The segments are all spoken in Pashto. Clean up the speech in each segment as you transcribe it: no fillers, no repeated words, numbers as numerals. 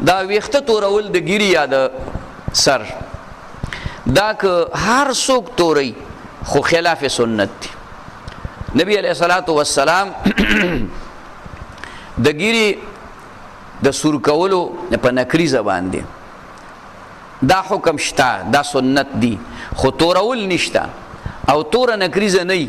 دا ویخته تورول د ګیری یا د سر دا که هر څوک توری خو خلاف سنت دی. نبی علیہ الصلوۃ والسلام د ګیری د سور کولو په نکری زبان دی دا حکم شتا، دا سنت دی، خو تورول نشتا او تور نکریزه نه.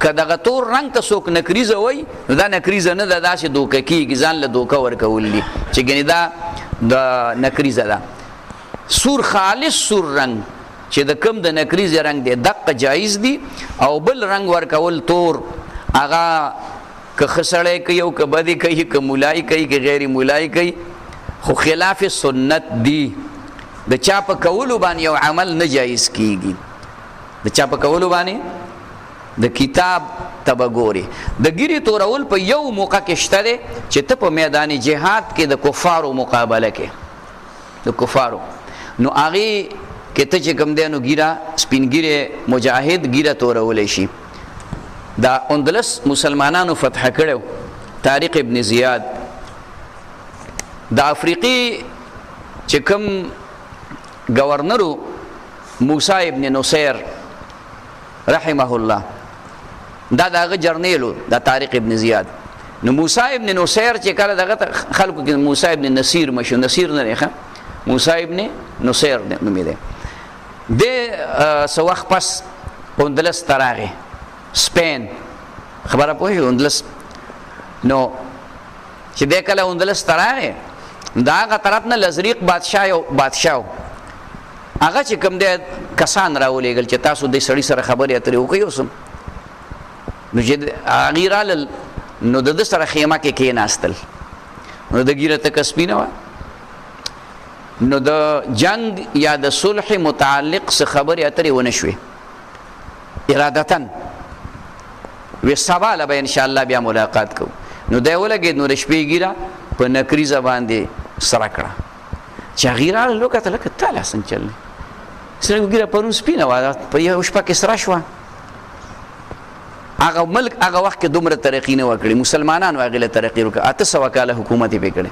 که دغه تور رنگ ته څوک نکریزه وای نو دا نکریزه نه ده، داسې دوکه کېږي، ځان له دوکه ورکول دي چې ګنې دا د نکریزه ده. سور خالص سور رنگ چې د کم د نکریزه رنگ دی دقه جایز دی، او بل رنگ ورکول تور هغه که خسړی کوي او که بدی کوي، که مولای کوي که غیر مولای کوي، خو خلاف سنت دی. د چا په کولو باندې یو عمل نه جایز کیږي، د چا په کولو باندې د کتاب تبګوري. د ګیری تورول په یو موقع کې شته دی چې ته په میدان جهاد کې د کفارو مقابله کې، د کفارو نو هغې کې ته چې کوم دی نو ګیره سپین ګیره مجاهد ګیره تورولی شي. دا اندلس مسلمانانو فتح کړو. طارق ابن زیاد د افریقی چې کوم گورنرو موسی ابن نصیر رحمه الله، دا دغه جرنیلو دا طارق ابن زیاد. نو موسی ابن نصیر چې کله دغه خلکو کې موسی ابن نصیر مشو، نصیر نه دی، موسی ابن نصیر نومې دی. د څه وخت پس اندلس ته راغی، سپین خبره پوهېږي اندلس. نو چې دی کله اندلس ته راغی د هغه طرف نه لزریق بادشاه یو بادشاه هغه چې کوم دی کسان راولېږل چې تاسو دې سړي سره خبرې اترې وکړئ اوسم. نو چې هغې رالل نو د ده سره خیمه کې کېناستل. نو د ګیره تکه سپینه وه، نو د جنگ یا د صلح متعلق څه خبرې اترې ونه شوې ارادتن. وی سبا له به انشاءالله بیا ملاقات کوو. نو دی ولګېد، نو د شپې ګیره په نکریزه باندې سره کړه. چې هغې راغله وکتل لکه تا لا څنګه چل دی، څرنګه ګیره پرون سپینه وه په یو شپه کې سره شوه. هغه ملک هغه وخت کې دومره ترقي نه وه کړې، مسلمانانو هغې له ترقي وکړه. 800 کاله حکومت یې پرې کړی.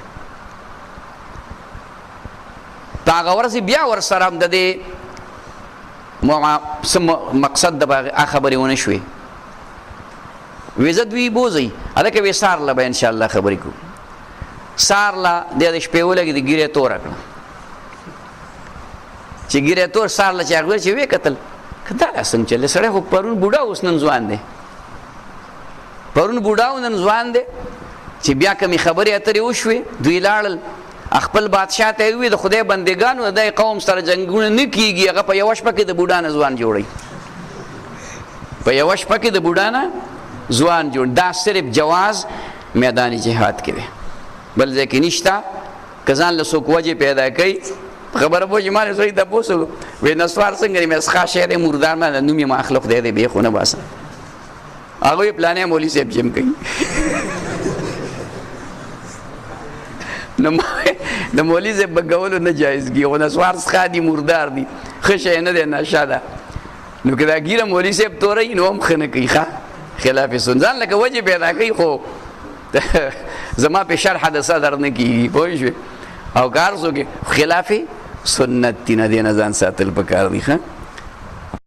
په هغه ورځې بیا ورسره هم د دې مقصد د هغه خبرې ونه شوې. وی زه دوی بوځئ هلکه وی سهار له به انشاءالله خبرې کوو. سهار له دی د شپې ولګېد ګیرې توره کړه. چې ګیرې تور سهار له چې هغه چې ویې کتل که دا لا څنګه چل دی، سړی خو پرون بوډا اوس نن ځوان دی، پرون بوډا او نن ځوان دی. چې بیا کمې خبرې اترې وشوې دوی لاړل خپل بادشاه ته یې وویل د خدای بندګانو د قوم سره جنګونه نه کېږي، هغه په یوه شپه کې د بوډا نه ځوان جوړوي، په یوه شپه کې د بوډا نه ځوان جوړ. دا صرف جواز میدان جهاد کې دی، بل ځای کې نشته. که ځان له څوک وجې پیدا کوي خبره پوه چې ما نه سړي تپوس وکړو وایي نسوار څنګه دی، مسخا شی دی، مردار ما نوم یې مخلوق دی بیا خو نه باسه. هغوی پلانی مولي صاحب چې هم کوي. نو د مولي صاحب بګولو نه جایز کېږي، خو نسوار څخه دي، مردار دي، ښه شی نه دی، نشه ده. نو که دا ګیره مولي صاحب توروي نو هم ښه نه کوي، ښه خلاف سنت. ځان لکه وجې پیدا کوي خو زما په شرح د صدر نه کېږي، پوه شوې. او کار څوک خلاف سنت دی، نه دی نه ځان ساتل پکار دی. ښه